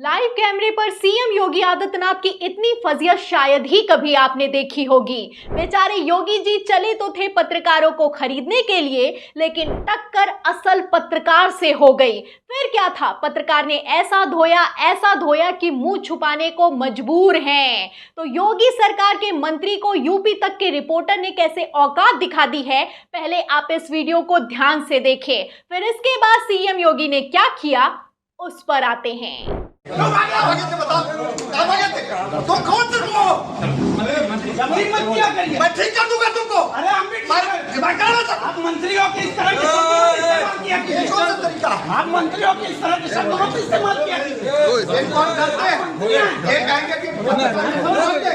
Live कैमरे पर CM Yogi Adityanath की इतनी फजियत शायद ही कभी आपने देखी होगी। बेचारे योगी जी चले तो थे पत्रकारों को खरीदने के लिए, लेकिन टक्कर असल पत्रकार से हो गई। फिर क्या था, पत्रकार ने ऐसा धोया कि मुंह छुपाने को मजबूर हैं। तो योगी सरकार के मंत्री को यूपी तक के रिपोर्टर ने कैसे औकात दिखा दी है, पहले आप इस वीडियो को ध्यान से देखें। फिर इसके बाद सीएम योगी ने क्या किया उस पर आते हैं। तुम कौन से हो? जमीन मत किया करिए। मैं ठीक कर दूंगा तुमको। अरे हम भी आप मंत्रियों के इस तरह के शब्दों का इस्तेमाल किया कीजिए। कौन सा तरीका? आप मंत्रियों के इस तरह के शब्दों का इस्तेमाल किया कीजिए। एक बात करते हैं, ये कहेंगे कि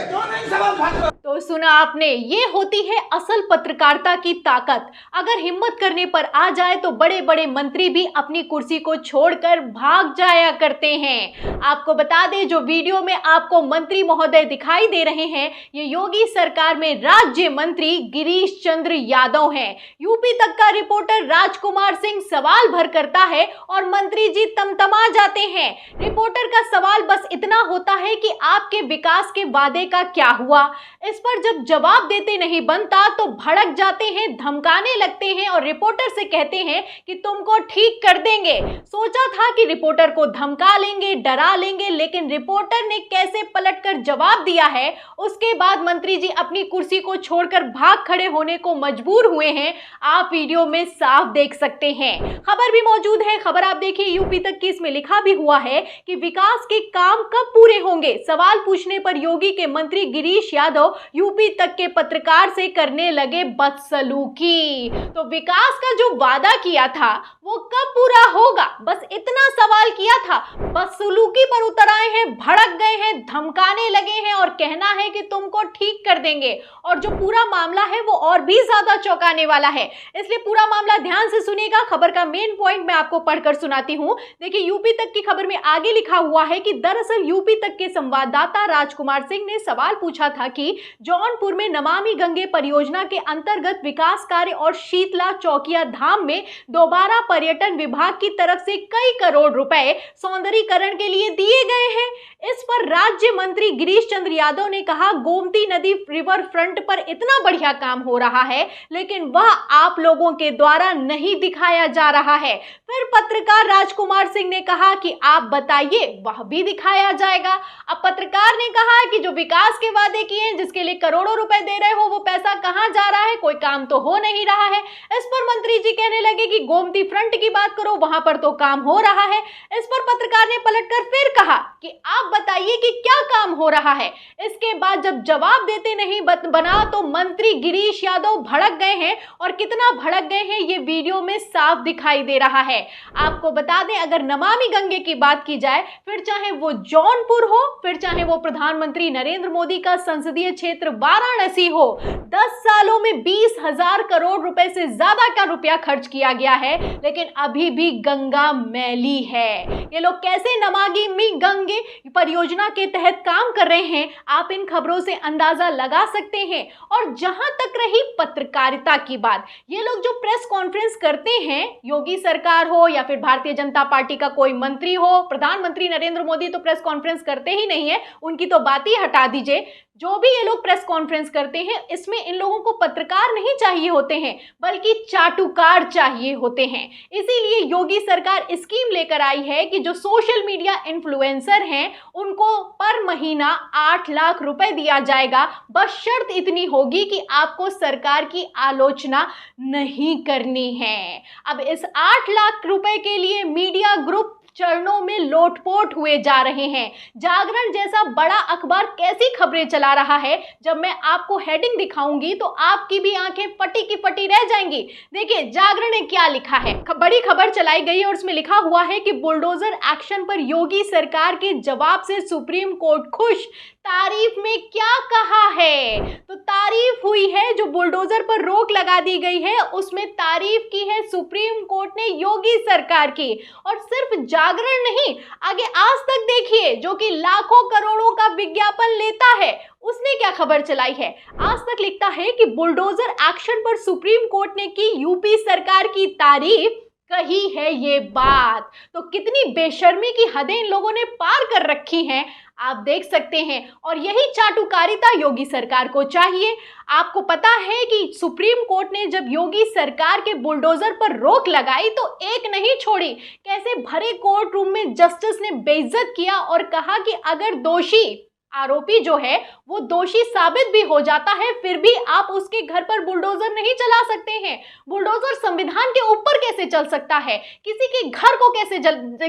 क्यों नहीं सवाल भाग? तो सुना आपने, ये होती है असल पत्रकारिता की ताकत। अगर हिम्मत करने पर आ जाए तो बड़े बड़े मंत्री भी अपनी कुर्सी को छोड़कर भाग जाया करते हैं। आपको बता दें, जो वीडियो में आपको मंत्री महोदय दिखाई दे रहे हैं, ये योगी सरकार में राज्य मंत्री गिरीश चंद्र यादव हैं। यूपी तक का रिपोर्टर राजकुमार सिंह सवाल भर करता है और मंत्री जी तमतमा जाते हैं। रिपोर्टर का सवाल बस इतना होता है कि आपके विकास के वादे का क्या हुआ। इस पर जब जवाब देते नहीं बनता तो भड़क जाते हैं, धमकाने लगते हैं और रिपोर्टर से कहते हैं कि तुमको ठीक कर देंगे। सोचा था कि रिपोर्टर को धमका लेंगे, डरा लेंगे, लेकिन रिपोर्टर ने कैसे पलटकर जवाब दिया है, उसके बाद मंत्री जी अपनी कुर्सी को छोड़कर भाग खड़े होने को मजबूर हुए हैं। आप वीडियो में साफ देख सकते हैं। खबर भी मौजूद है, खबर आप देखिए। यूपी तक की इसमें लिखा भी हुआ है कि विकास के काम कब पूरे होंगे। सवाल पूछने पर योगी के मंत्री गिरीश यादव यूपी तक के पत्रकार से करने लगे बदसलूकी। तो विकास का जो वादा किया था वो कब पूरा होगा, बस इतना सवाल किया था, बदसलूकी पर उतर आए हैं, भड़क गए हैं, धमकाने लगे हैं और कहना है कि तुमको ठीक कर देंगे। और जो पूरा मामला है वो और भी ज्यादा चौंकाने वाला है, इसलिए पूरा मामला ध्यान से सुनिएगा। खबर का मेन पॉइंट मैं आपको पढ़कर सुनाती हूं। देखिए, यूपी तक की खबर में आगे लिखा हुआ है कि दरअसल यूपी तक के संवाददाता राजकुमार सिंह ने सवाल पूछा था कि जौनपुर में नमामि गंगे परियोजना के अंतर्गत विकास कार्य और शीतला चौकिया धाम में दोबारा पर्यटन विभाग की तरफ से कई करोड़ रुपए सौंदर्यीकरण के लिए दिए गए हैं। इस पर राज्य मंत्री गिरीश चंद्र यादव ने कहा, गोमती नदी रिवर फ्रंट पर इतना बढ़िया काम हो रहा है, लेकिन वह आप लोगों के द्वारा नहीं दिखाया जा रहा है। फिर पत्रकार राजकुमार सिंह ने कहा कि आप बताइए, वह भी दिखाया जाएगा। अब पत्रकार ने कहा कि जो विकास के वादे किए हैं, जिसके लिए करोड़ों रुपए दे रहे हो, वो पैसा कहां जा रहा है, कोई काम तो हो नहीं रहा है। इस पर मंत्री जी कहने लगे कि गोमती फ्रंट की बात करो, वहां पर तो काम हो रहा है। इस पर पत्रकार ने पलटकर फिर कहा कि आप बताइए कि क्या काम हो रहा है। इसके बाद जब जवाब देते नहीं बना तो मंत्री गिरीश यादव भड़क गए हैं, और कितना भड़क गए हैं ये वीडियो में साफ दिखाई दे रहा है। आपको बता दें, अगर नमामि गंगे की बात की जाए, फिर चाहे वो जौनपुर हो, फिर चाहे वो प्रधानमंत्री नरेंद्र मोदी का संसदीय क्षेत्र वाराणसी हो, 10 सालों में 20,000 करोड़ रुपए से ज्यादा का रुपया खर्च किया गया है, लेकिन अभी भी गंगा मैली है। ये लोग कैसे नमामि गंगे परियोजना के तहत काम कर रहे हैं, आप इन खबरों से अंदाजा लगा सकते हैं। और जहां तक रही पत्रकारिता की बात, ये लोग जो प्रेस कॉन्फ्रेंस करते हैं, योगी सरकार हो या फिर भारतीय जनता पार्टी का कोई मंत्री हो, प्रधानमंत्री नरेंद्र मोदी तो प्रेस कॉन्फ्रेंस करते ही नहीं है, उनकी तो बात ही हटा दीजिए। जो भी ये लोग प्रेस कॉन्फ्रेंस करते हैं, इसमें इन लोगों को पत्रकार नहीं चाहिए होते हैं, बल्कि चाटुकार चाहिए होते हैं। इसीलिए योगी सरकार स्कीम लेकर आई है कि जो सोशल मीडिया इन्फ्लुएंसर हैं, उनको पर महीना 8 लाख रुपए दिया जाएगा। बस शर्त इतनी होगी कि आपको सरकार की आलोचना नहीं करनी है। अब इस 8 लाख रुपए के लिए मीडिया ग्रुप चरणों में लोटपोट हुए जा रहे हैं। जागरण जैसा बड़ा अखबार कैसी खबरें चला रहा है, जब मैं आपको हेडिंग दिखाऊंगी तो आपकी भी आंखें फटी की फटी रह जाएंगी। देखिए, जागरण ने क्या लिखा है। बड़ी खबर चलाई गई है और उसमें लिखा हुआ है कि बुलडोजर एक्शन पर योगी सरकार के जवाब से सुप्रीम कोर्ट खुश। तारीफ में क्या कहा है, तो तारीफ हुई है, जो बुलडोजर पर रोक लगा दी गई है उसमें तारीफ की है सुप्रीम कोर्ट ने योगी सरकार की। और सिर्फ जागरण नहीं, आगे आज तक देखिए, जो कि लाखों करोड़ों का विज्ञापन लेता है, उसने क्या खबर चलाई है। आज तक लिखता है कि बुलडोजर एक्शन पर सुप्रीम कोर्ट ने की यूपी सरकार की तारीफ, कही है ये बात। तो कितनी बेशर्मी की हदें इन लोगों ने पार कर रखी हैं आप देख सकते हैं। और यही चाटुकारिता योगी सरकार को चाहिए। आपको पता है कि सुप्रीम कोर्ट ने जब योगी सरकार के बुलडोजर पर रोक लगाई तो एक नहीं छोड़ी, कैसे भरे कोर्ट रूम में जस्टिस ने बेइज्जत किया और कहा कि अगर दोषी आरोपी जो है वो दोषी साबित भी हो जाता है फिर भी आप उसके घर पर बुलडोजर नहीं चला सकते हैं। बुलडोजर संविधान के ऊपर कैसे चल सकता है, किसी के घर को कैसे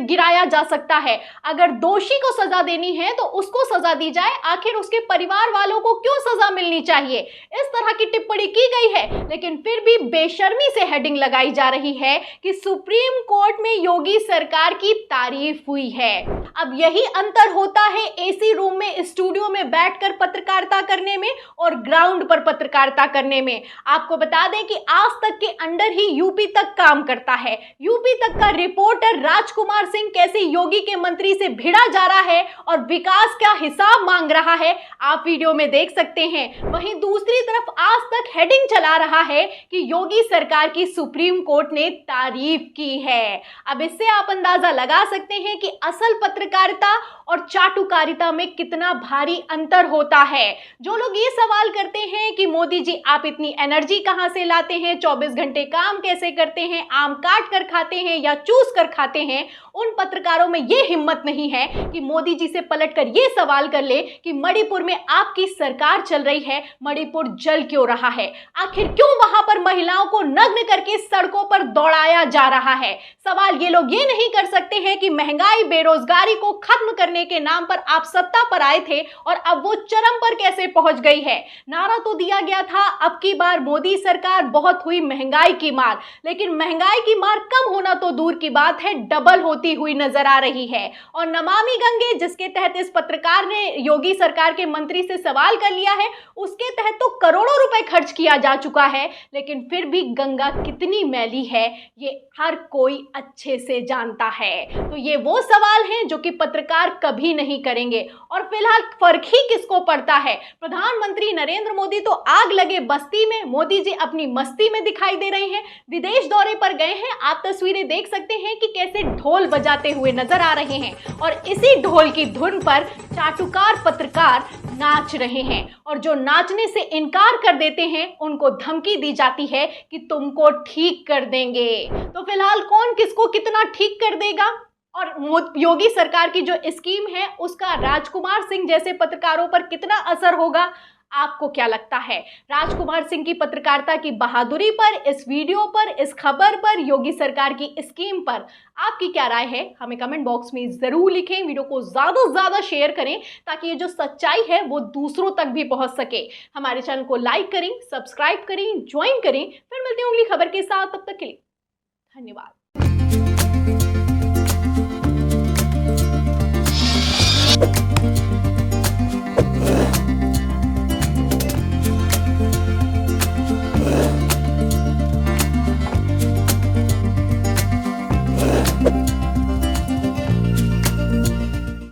गिराया जा सकता है। अगर दोषी को सजा देनी है तो उसको सजा दी जाए, आखिर उसके परिवार वालों को क्यों सजा मिलनी चाहिए। इस तरह की टिप्पणी की गई है, लेकिन फिर भी बेशर्मी से हेडिंग लगाई जा रही है कि सुप्रीम कोर्ट में योगी सरकार की तारीफ हुई है। अब यही अंतर होता है एसी रूम में, स्टूडियो में बैठकर पत्रकारिता करने में और ग्राउंड पर पत्रकारिता करने में। आपको बता दें कि आज तक के अंडर ही यूपी तक काम करता है। यूपी तक का रिपोर्टर राजकुमार सिंह कैसे योगी के मंत्री से भिड़ा जा रहा है और विकास का हिसाब मांग रहा है, आप वीडियो में देख सकते हैं। वहीं दूसरी तरफ आज तक हेडिंग चला रहा है कि योगी सरकार की सुप्रीम कोर्ट ने तारीफ की है। अब इससे आप अंदाजा लगा सकते हैं कि असल पत्रकारिता और चाटुकारिता में कितना भारी अंतर होता है। जो लोग ये सवाल करते हैं कि मोदी जी आप इतनी एनर्जी कहां से लाते हैं, 24 घंटे काम कैसे करते हैं, आम काट कर खाते हैं या चूस कर खाते हैं, उन पत्रकारों में ये हिम्मत नहीं है कि मोदी जी से पलटकर ये सवाल कर ले कि मणिपुर में आपकी सरकार चल रही है, मणिपुर जल क्यों रहा है, आखिर क्यों वहां पर महिलाओं को नग्न करके सड़कों पर दौड़ाया जा रहा है। सवाल ये लोग ये नहीं कर सकते हैं कि महंगाई बेरोजगारी को खत्म करने के नाम पर आप सत्ता पर आए थे और अब वो चरम पर कैसे पहुंच गई है। नारा तो दिया गया था अब की बार मोदी सरकार बहुत हुई महंगाई की मार, लेकिन महंगाई की मार कम होना तो दूर की बात है, डबल होती हुई नजर आ रही है। और नमामि गंगे जिसके तहत इस पत्रकार ने योगी सरकार के मंत्री से सवाल कर लिया है, उसके तहत तो करोड़ों रुपए खर्च किया जा चुका है, लेकिन फिर भी गंगा कितनी मैली है ये हर कोई अच्छे से जानता है। तो ये वो सवाल हैं जो कि पत्रकार कभी नहीं करेंगे। और फिलहाल फर्क ही किसको पड़ता है, प्रधानमंत्री नरेंद्र मोदी तो आग लगे बस्ती में, मोदी जी अपनी मस्ती में दिखाई दे रहे हैं, विदेश दौरे पर गए हैं। आप तस्वीरें देख सकते हैं कि कैसे ढोल बजाते हुए नजर आ रहे हैं और इसी ढोल की धुन पर चाटुकार पत्रकार नाच रहे हैं। और जो नाचने से इनकार कर देते हैं उनको धमकी दी जाती है कि तुमको ठीक कर देंगे। तो फिलहाल कौन किसको कितना ठीक कर देगा और योगी सरकार की जो स्कीम है उसका राजकुमार सिंह जैसे पत्रकारों पर कितना असर होगा, आपको क्या लगता है। राजकुमार सिंह की पत्रकारिता की बहादुरी पर, इस वीडियो पर, इस खबर पर, योगी सरकार की स्कीम पर आपकी क्या राय है, हमें कमेंट बॉक्स में जरूर लिखें। वीडियो को ज्यादा से ज्यादा शेयर करें ताकि ये जो सच्चाई है वो दूसरों तक भी पहुंच सके। हमारे चैनल को लाइक करें, सब्सक्राइब करें, ज्वाइन करें। फिर मिलते हैं अगली खबर के साथ, तब तक के लिए धन्यवाद।